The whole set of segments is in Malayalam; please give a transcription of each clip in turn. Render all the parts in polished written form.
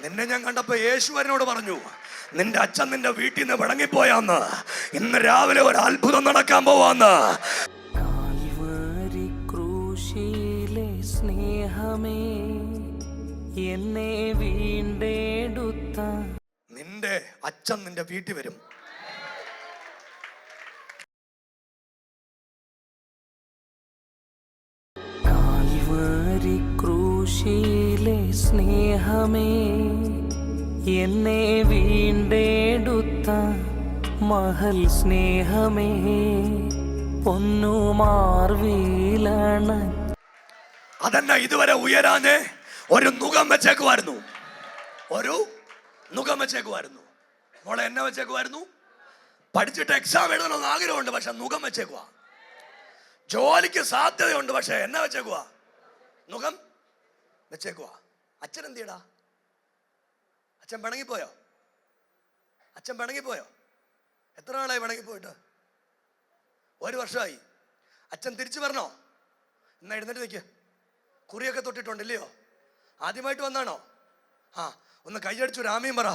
നിന്നെ ഞാൻ കണ്ടപ്പോ യേശുവരനോട് പറഞ്ഞു, നിന്റെ അച്ഛൻ നിന്റെ വീട്ടിൽ നിന്ന് വിളങ്ങിപ്പോയാന്ന്. ഇന്ന് രാവിലെ ഒരു അത്ഭുതം നടക്കാൻ പോവാന്ന്. സ്നേഹമേ എന്നെ വീണ്ടെടുത്ത നിന്റെ അച്ഛൻ നിന്റെ വീട്ടിൽ വരും. കാൽവരി ക്രൂശിലെ സ്നേഹമേ എന്നെ വീണ്ടെടുത്ത മഹൽ സ്നേഹമേ പൊന്നുമാർവീലണ. അതെന്നാ ഇതുവരെ ഉയരാഞ്ഞേ? ഒരു നുകം വെച്ചേക്കുമായിരുന്നു. ഒരു നുകം വെച്ചേക്കുമായിരുന്നു. മോളെ എന്നെ വെച്ചേക്കുമായിരുന്നു. പഠിച്ചിട്ട് എക്സാം എഴുതണമെന്ന് ആഗ്രഹമുണ്ട്, പക്ഷെ നുകം വെച്ചേക്കുവാ. ജോലിക്ക് സാധ്യതയുണ്ട്, പക്ഷെ എന്നെ വെച്ചേക്കുവാ, നുകം വെച്ചേക്കുവാ. അച്ഛൻ എന്തിയടാ? അച്ഛൻ പിണങ്ങിപ്പോയോ? അച്ഛൻ പിണങ്ങിപ്പോയോ? എത്ര നാളായി പിണങ്ങിപ്പോയിട്ട്? 1 വർഷമായി. അച്ഛൻ തിരിച്ചു വരണോ? എന്നാ എഴുന്നേറ്റ് നിൽക്കുക. കുറിയൊക്കെ തൊട്ടിട്ടുണ്ടല്ലയോ? ആദ്യമായിട്ട് വന്നാണോ? ഒന്ന് കൈയടിച്ചു രാമീം പറ.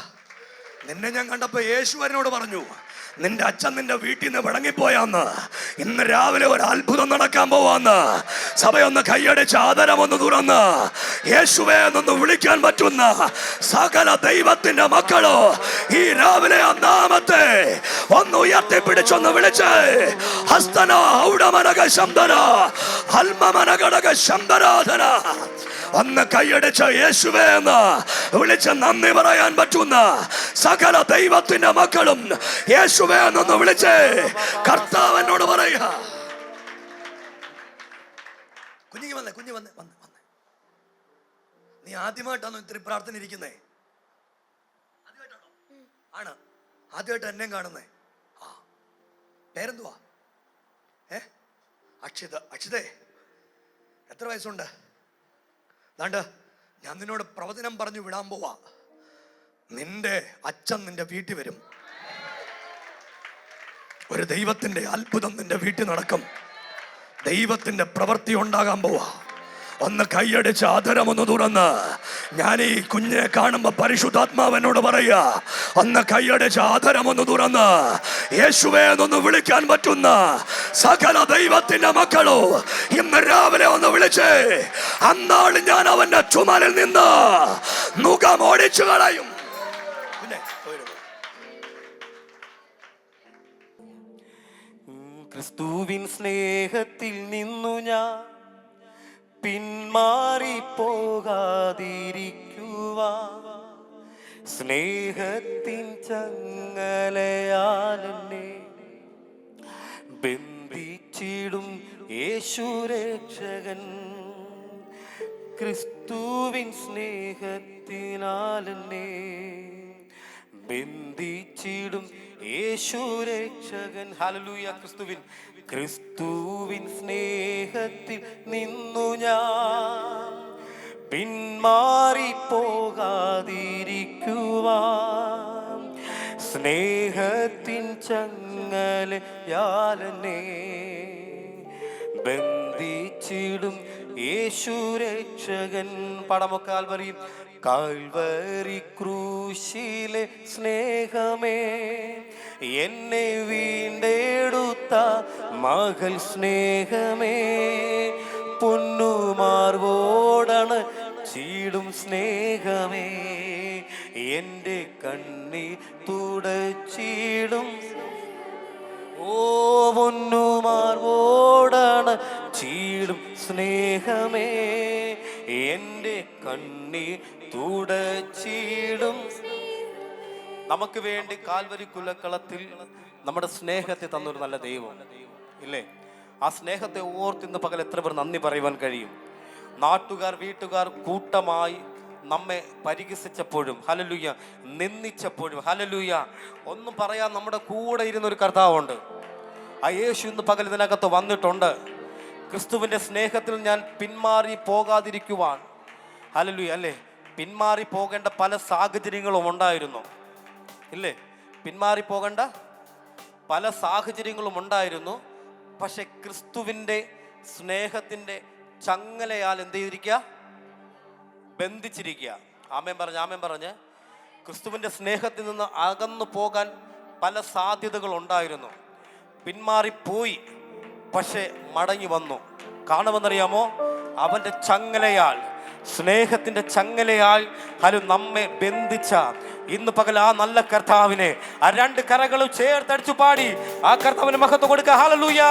നിന്നെ ഞാൻ കണ്ടപ്പോ യേശുവരനോട് പറഞ്ഞു, നിന്റെ അച്ഛൻ നിന്റെ വീട്ടിൽ നിന്ന് വിളങ്ങിപ്പോയാന്ന്. ഇന്ന് രാവിലെ ഒരു അത്ഭുതം നടക്കാൻ പോവാന്ന്. സഭയൊന്ന് കൈയടിച്ച് ആദരമൊന്ന് തുറന്ന് യേശുവേ എന്നൊന്ന് വിളിക്കാൻ പറ്റുന്ന സകല ദൈവത്തിന്റെ മക്കളോ ഈ രാവിലെ ആ നാമത്തെ ഒന്ന് ഉയർത്തിപ്പിടിച്ചൊന്ന് വിളിച്ച് ഹസ്തന ഔഡമനക ശബ്ദന അൽമമനകടക ശബ്ദരാധന ഒന്ന് കൈയടിച്ച് യേശുവേ എന്ന് വിളിച്ച് നന്ദി പറയാൻ പറ്റുന്ന സകല ദൈവത്തിന്റെ മക്കളും യേശുവേ എന്നൊന്ന് വിളിച്ച് കർത്താവിനോട് പറയുക. കുഞ്ഞിക്ക് വന്നേ, കുഞ്ഞ് വന്നേ, വന്നേ വന്നേ. നീ ആദ്യമായിട്ടാണോ ഇത്തിരി പ്രാർത്ഥന ഇരിക്കുന്നേ? ആദ്യമായിട്ടാണോ? ആണ്. ആദ്യമായിട്ട് എന്നെയും കാണുന്നേ. പേരെന്തുവാ? അക്ഷിത. അക്ഷിതേ, എത്ര വയസ്സുണ്ട്? ദാണ്ട് ഞാൻ നിന്നോട് പ്രവചനം പറഞ്ഞു വിടാൻ പോവാ. നിന്റെ അച്ഛൻ നിന്റെ വീട്ടിൽ വരും. ഒരു ദൈവത്തിന്റെ അത്ഭുതം നിന്റെ വീട്ടിൽ നടക്കും. ദൈവത്തിന്റെ പ്രവൃത്തി ഉണ്ടാകാൻ പോവാ. ഒന്ന് കൈയടിച്ച് ആദരമൊന്ന് തുറന്ന് ഞാൻ ഈ കുഞ്ഞിനെ കാണുമ്പോ പരിശുദ്ധാത്മാവനോട് പറയുക, ഒന്ന് കൈയടിച്ച് ആദരമൊന്ന് തുറന്ന് യേശുവേ എന്നൊന്ന് വിളിക്കാൻ പറ്റുന്ന സകല ദൈവത്തിന്റെ മക്കളോ ഇന്ന് രാവിലെ ഒന്ന് വിളിച്ച് അന്നാള് ഞാൻ അവന്റെ ചുമലിൽ നിന്ന് നുകം ഓടിച്ചു കളയും. ക്രിസ്തുവിൻ സ്നേഹത്തിൽ നിന്നു ഞാൻ പിന്മാറിപ്പോകാതിരിക്കുവാൻ സ്നേഹത്തിൻ ചങ്ങലയാലെന്നെ ബന്ധിച്ചിടും യേശുരക്ഷകൻ. ക്രിസ്തുവിൻ സ്നേഹത്തിനാലെന്നെ ബന്ധിച്ചിടും യേശുരക്ഷകൻ. ഹല്ലേലൂയ. ക്രിസ്തുവിൻ സ്നേഹത്തിൽ നിന്നു ഞാൻ പിന്മാറിപ്പോകാതിരിക്കുവാൻ സ്നേഹത്തിൻ ചങ്ങലയാലെന്നെ ബന്ധിച്ചിടും യേശുരക്ഷകൻ. പടമൊക്കെ കാൽവരി. കാൽവരി ക്രൂശിലെ സ്നേഹമേ എന്നെ വീണ്ടെടുത്ത മകൾ സ്നേഹമേ പൊന്നുമാർവോടാണ് ചീടും സ്നേഹമേ എൻ്റെ കണ്ണീർ തുടച്ചിടും. ഓ പൊന്നുമാർവോടാണ് ചീടും സ്നേഹമേ എൻ്റെ കണ്ണീർ തുടച്ചിടും. നമുക്ക് വേണ്ടി കാൽവരി കുലക്കളത്തിൽ നമ്മുടെ സ്നേഹത്തെ തന്നൊരു നല്ല ദൈവം ഇല്ലേ? ആ സ്നേഹത്തെ ഓർത്തിന്ന് പകൽ എത്ര പേർ നന്ദി പറയുവാൻ കഴിയും? നാട്ടുകാർ, വീട്ടുകാർ കൂട്ടമായി നമ്മെ പരിഹസിച്ചപ്പോഴും ഹല്ലേലൂയ, നിന്ദിച്ചപ്പോഴും ഹല്ലേലൂയ, ഒന്നും പറയാൻ നമ്മുടെ കൂടെ ഇരുന്നൊരു കർത്താവുണ്ട്. ആ യേശു ഇന്ന് പകൽ ഇതിനകത്ത് വന്നിട്ടുണ്ട്. ക്രിസ്തുവിൻ്റെ സ്നേഹത്തിൽ ഞാൻ പിന്മാറി പോകാതിരിക്കുവാൻ ഹല്ലേലൂയ അല്ലേ? പിന്മാറി പോകേണ്ട പല സാഹചര്യങ്ങളും ഉണ്ടായിരുന്നു ഇല്ലേ? പിന്മാറി പോകേണ്ട പല സാഹചര്യങ്ങളും ഉണ്ടായിരുന്നു. പക്ഷെ ക്രിസ്തുവിൻ്റെ സ്നേഹത്തിൻ്റെ ചങ്ങലയാൽ എന്ത് ചെയ്തിരിക്കുക? ബന്ധിച്ചിരിക്കുക. ആമേൻ പറഞ്ഞ്, ആമേൻ പറഞ്ഞ്. ക്രിസ്തുവിൻ്റെ സ്നേഹത്തിൽ നിന്ന് അകന്നു പോകാൻ പല സാധ്യതകൾ ഉണ്ടായിരുന്നു. പിന്മാറിപ്പോയി, പക്ഷെ മടങ്ങി വന്നു. കാണുമെന്നറിയാമോ? അവൻ്റെ ചങ്ങലയാൽ, സ്നേഹത്തിൻ്റെ ചങ്ങലയാൽ നമ്മെ ബന്ധിച്ച ഇന്ന് പകൽ ആ നല്ല കർത്താവിനെ ആ രണ്ട് കരകളും ചേർത്തടിച്ചു പാടി ആ കർത്താവിന് മഹത്വം കൊടുക്കുക. ഹല്ലേലൂയ.